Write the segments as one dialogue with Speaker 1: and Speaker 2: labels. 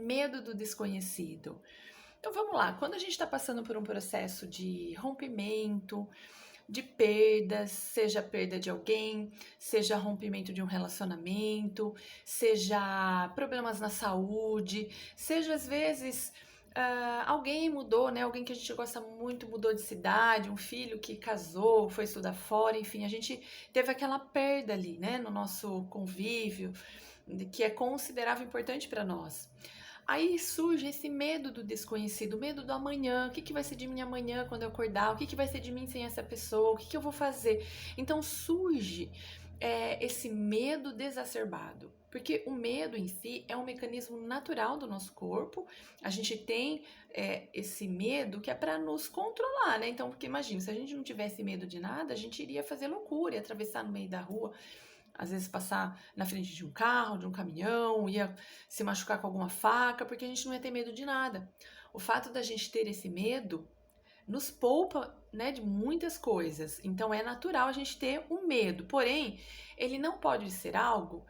Speaker 1: medo do desconhecido. Então vamos lá, quando a gente está passando por um processo de rompimento, de perdas, seja perda de alguém, seja rompimento de um relacionamento, seja problemas na saúde, seja às vezes alguém mudou, né? Alguém que a gente gosta muito mudou de cidade, um filho que casou, foi estudar fora, enfim, a gente teve aquela perda ali, né? No nosso convívio, que é considerável e importante para nós. Aí surge esse medo do desconhecido, medo do amanhã. O que vai ser de mim amanhã quando eu acordar? O que vai ser de mim sem essa pessoa? O que eu vou fazer? Então surge esse medo desacerbado. Porque o medo em si é um mecanismo natural do nosso corpo. A gente tem esse medo que é para nos controlar, né? Então, porque imagina, se a gente não tivesse medo de nada, a gente iria fazer loucura, ia atravessar no meio da rua, às vezes passar na frente de um carro, de um caminhão, ia se machucar com alguma faca, porque a gente não ia ter medo de nada. O fato da gente ter esse medo nos poupa, né, de muitas coisas. Então é natural a gente ter um medo, porém, ele não pode ser algo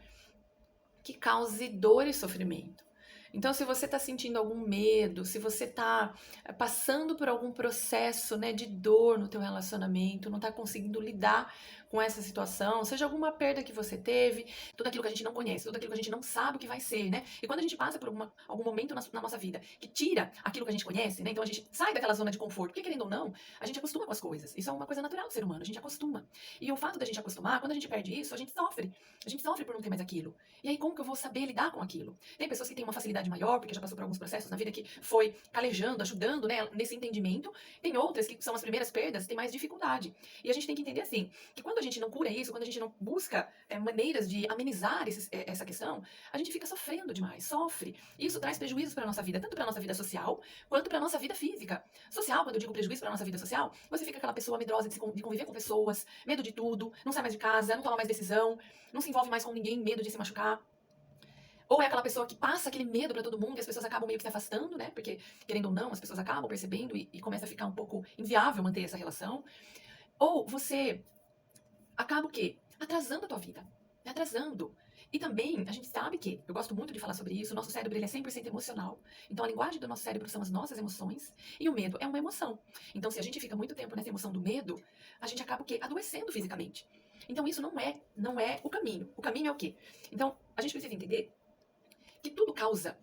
Speaker 1: que cause dor e sofrimento. Então, se você está sentindo algum medo, se você está passando por algum processo, né, de dor no teu relacionamento, não está conseguindo lidar com essa situação, seja alguma perda que você teve, tudo aquilo que a gente não conhece, tudo aquilo que a gente não sabe o que vai ser, né? E quando a gente passa por algum momento na nossa vida que tira aquilo que a gente conhece, né? Então a gente sai daquela zona de conforto, porque querendo ou não, a gente acostuma com as coisas. Isso é uma coisa natural do ser humano, a gente acostuma. E o fato da gente acostumar, quando a gente perde isso, a gente sofre. A gente sofre por não ter mais aquilo. E aí como que eu vou saber lidar com aquilo? Tem pessoas que têm uma facilidade maior, porque já passou por alguns processos na vida que foi calejando, ajudando, né, nesse entendimento. Tem outras que são as primeiras perdas, tem mais dificuldade. E a gente tem que entender assim, que quando a gente não cura isso, quando a gente não busca maneiras de amenizar essa questão, a gente fica sofrendo demais, sofre. E isso traz prejuízos para a nossa vida, tanto para a nossa vida social, quanto para a nossa vida física. Social, quando eu digo prejuízo para a nossa vida social, você fica aquela pessoa medrosa de conviver com pessoas, medo de tudo, não sai mais de casa, não toma mais decisão, não se envolve mais com ninguém, medo de se machucar. Ou é aquela pessoa que passa aquele medo pra todo mundo e as pessoas acabam meio que se afastando, né? Porque, querendo ou não, as pessoas acabam percebendo e começa a ficar um pouco inviável manter essa relação. Ou você acaba o quê? Atrasando a tua vida. Atrasando. E também, a gente sabe que, eu gosto muito de falar sobre isso, o nosso cérebro ele é 100% emocional. Então, a linguagem do nosso cérebro são as nossas emoções. E o medo é uma emoção. Então, se a gente fica muito tempo nessa emoção do medo, a gente acaba o quê? Adoecendo fisicamente. Então, isso não é o caminho. O caminho é o quê? Então, a gente precisa entender que tudo causa.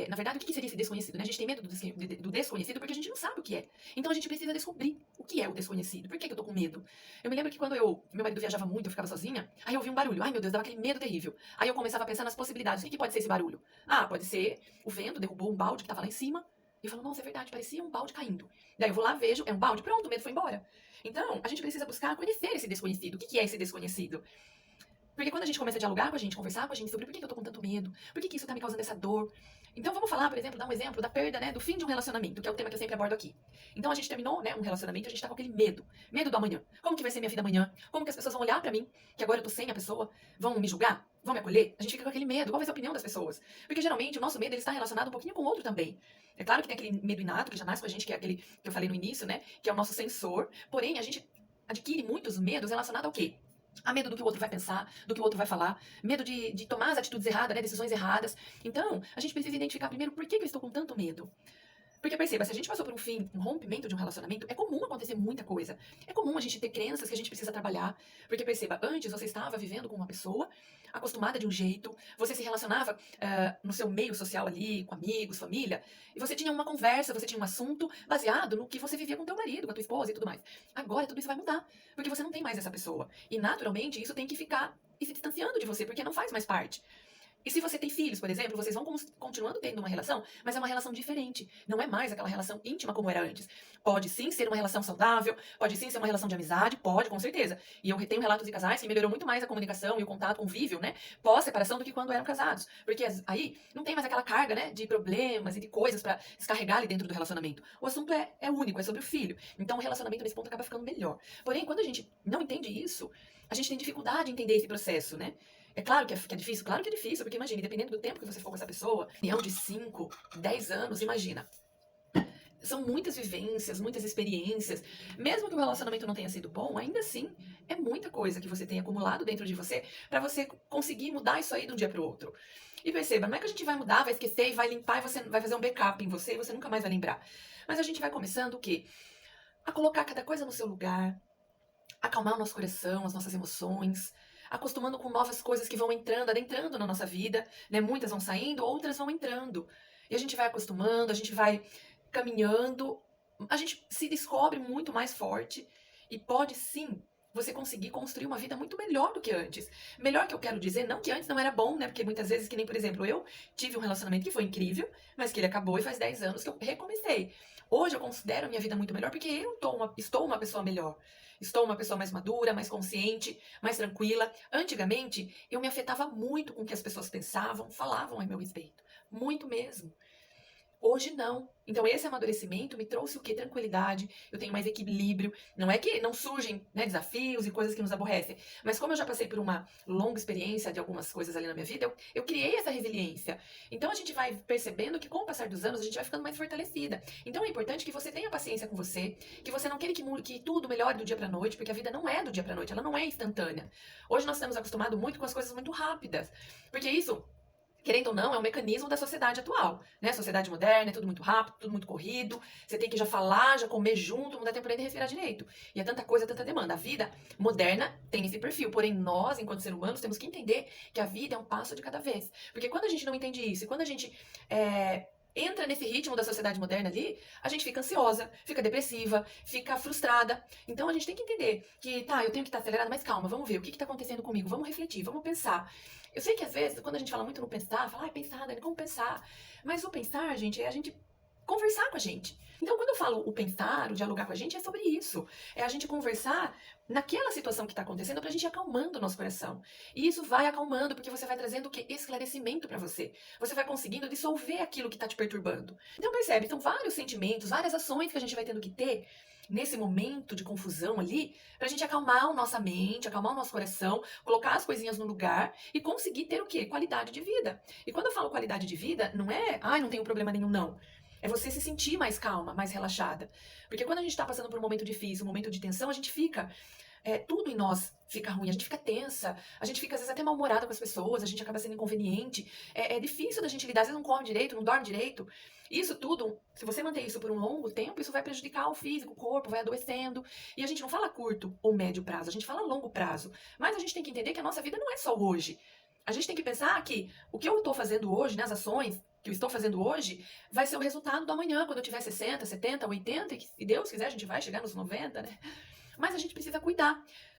Speaker 1: Na verdade, o que seria esse desconhecido? Né? A gente tem medo do desconhecido porque a gente não sabe o que é. Então a gente precisa descobrir o que é o desconhecido. Por que eu tô com medo? Eu me lembro que quando meu marido viajava muito, eu ficava sozinha, aí eu ouvia um barulho. Ai meu Deus, dava aquele medo terrível. Aí eu começava a pensar nas possibilidades. O que pode ser esse barulho? Ah, pode ser o vento derrubou um balde que tava lá em cima. E eu falo, nossa, é verdade, parecia um balde caindo. Daí eu vou lá, vejo, é um balde, pronto, o medo foi embora. Então, a gente precisa buscar conhecer esse desconhecido. O que é esse desconhecido? Porque quando a gente começa a dialogar com a gente, conversar com a gente sobre por que eu tô com tanto medo, por que isso tá me causando essa dor. Então vamos falar, por exemplo, dar um exemplo da perda, né, do fim de um relacionamento, que é o tema que eu sempre abordo aqui. Então a gente terminou, né, um relacionamento, a gente tá com aquele medo, medo do amanhã. Como que vai ser minha vida amanhã? Como que as pessoas vão olhar pra mim, que agora eu tô sem a pessoa, vão me julgar? Vão me acolher? A gente fica com aquele medo, qual vai ser a opinião das pessoas? Porque geralmente o nosso medo ele está relacionado um pouquinho com o outro também. É claro que tem aquele medo inato que já nasce com a gente, que é aquele que eu falei no início, né, que é o nosso sensor, porém a gente adquire muitos medos relacionados ao quê? A medo do que o outro vai pensar, do que o outro vai falar, medo de tomar as atitudes erradas, né, decisões erradas. Então, a gente precisa identificar primeiro por que eu estou com tanto medo. Porque perceba, se a gente passou por um fim, um rompimento de um relacionamento, é comum acontecer muita coisa. É comum a gente ter crenças que a gente precisa trabalhar. Porque perceba, antes você estava vivendo com uma pessoa, acostumada de um jeito, você se relacionava no seu meio social ali, com amigos, família, e você tinha uma conversa, você tinha um assunto baseado no que você vivia com teu marido, com a tua esposa e tudo mais. Agora tudo isso vai mudar, porque você não tem mais essa pessoa. E naturalmente isso tem que ficar e se distanciando de você, porque não faz mais parte. E se você tem filhos, por exemplo, vocês vão continuando tendo uma relação, mas é uma relação diferente. Não é mais aquela relação íntima como era antes. Pode sim ser uma relação saudável, pode sim ser uma relação de amizade, pode, com certeza. E eu tenho relatos de casais que melhorou muito mais a comunicação e o contato, o convívio, né, pós-separação do que quando eram casados. Porque aí não tem mais aquela carga, né, de problemas e de coisas pra descarregar ali dentro do relacionamento. O assunto é único, é sobre o filho. Então o relacionamento nesse ponto acaba ficando melhor. Porém, quando a gente não entende isso, a gente tem dificuldade em entender esse processo, né? É claro que é difícil, claro que é difícil, porque imagine, dependendo do tempo que você for com essa pessoa, união de 5, 10 anos, imagina. São muitas vivências, muitas experiências. Mesmo que o relacionamento não tenha sido bom, ainda assim é muita coisa que você tem acumulado dentro de você para você conseguir mudar isso aí de um dia para o outro. E perceba, não é que a gente vai mudar, vai esquecer e vai limpar e você vai fazer um backup em você e você nunca mais vai lembrar. Mas a gente vai começando o quê? A colocar cada coisa no seu lugar, acalmar o nosso coração, as nossas emoções, acostumando com novas coisas que vão entrando, adentrando na nossa vida, né? Muitas vão saindo, outras vão entrando. E a gente vai acostumando, a gente vai caminhando, a gente se descobre muito mais forte e pode sim você conseguir construir uma vida muito melhor do que antes. Melhor que eu quero dizer, não que antes não era bom, né? Porque muitas vezes, que nem, por exemplo, eu tive um relacionamento que foi incrível, mas que ele acabou e faz 10 anos que eu recomecei. Hoje eu considero a minha vida muito melhor porque estou uma pessoa melhor. Estou uma pessoa mais madura, mais consciente, mais tranquila. Antigamente, eu me afetava muito com o que as pessoas pensavam, falavam a meu respeito. Muito mesmo. Hoje não. Então esse amadurecimento me trouxe o quê? Tranquilidade, eu tenho mais equilíbrio. Não é que não surgem, né, desafios e coisas que nos aborrecem, mas como eu já passei por uma longa experiência de algumas coisas ali na minha vida, eu criei essa resiliência. Então a gente vai percebendo que com o passar dos anos a gente vai ficando mais fortalecida. Então é importante que você tenha paciência com você, que você não queira que tudo melhore do dia pra noite, porque a vida não é do dia pra noite, ela não é instantânea. Hoje nós estamos acostumados muito com as coisas muito rápidas, porque isso, querendo ou não, é um mecanismo da sociedade atual, né? Sociedade moderna, é tudo muito rápido, tudo muito corrido. Você tem que já falar, já comer junto, não dá tempo nem de respirar direito. E é tanta coisa, tanta demanda. A vida moderna tem esse perfil, porém nós, enquanto seres humanos, temos que entender que a vida é um passo de cada vez. Porque quando a gente não entende isso, e quando a gente entra nesse ritmo da sociedade moderna ali, a gente fica ansiosa, fica depressiva, fica frustrada. Então a gente tem que entender que, tá, eu tenho que estar acelerada, mas calma, vamos ver o que está acontecendo comigo, vamos refletir, vamos pensar. Eu sei que às vezes, quando a gente fala muito no pensar, fala, pensar, Dani, como pensar? Mas o pensar, gente, é a gente conversar com a gente. Então, quando eu falo o pensar, o dialogar com a gente, é sobre isso. É a gente conversar naquela situação que está acontecendo pra gente ir acalmando o nosso coração. E isso vai acalmando, porque você vai trazendo o quê? Esclarecimento pra você. Você vai conseguindo dissolver aquilo que tá te perturbando. Então, percebe? São vários sentimentos, várias ações que a gente vai tendo que ter nesse momento de confusão ali, pra gente acalmar a nossa mente, acalmar o nosso coração, colocar as coisinhas no lugar e conseguir ter o quê? Qualidade de vida. E quando eu falo qualidade de vida, não é, ai, não tenho problema nenhum, não. É você se sentir mais calma, mais relaxada. Porque quando a gente tá passando por um momento difícil, um momento de tensão, a gente fica, tudo em nós fica ruim, a gente fica tensa, a gente fica às vezes até mal-humorada com as pessoas, a gente acaba sendo inconveniente, é difícil da gente lidar, às vezes não come direito, não dorme direito. Isso tudo, se você manter isso por um longo tempo, isso vai prejudicar o físico, o corpo, vai adoecendo. E a gente não fala curto ou médio prazo, a gente fala longo prazo. Mas a gente tem que entender que a nossa vida não é só hoje. A gente tem que pensar que o que eu estou fazendo hoje, né, as ações que eu estou fazendo hoje, vai ser o resultado do amanhã, quando eu tiver 60, 70, 80, e se Deus quiser a gente vai chegar nos 90, né? Mas a gente precisa cuidar.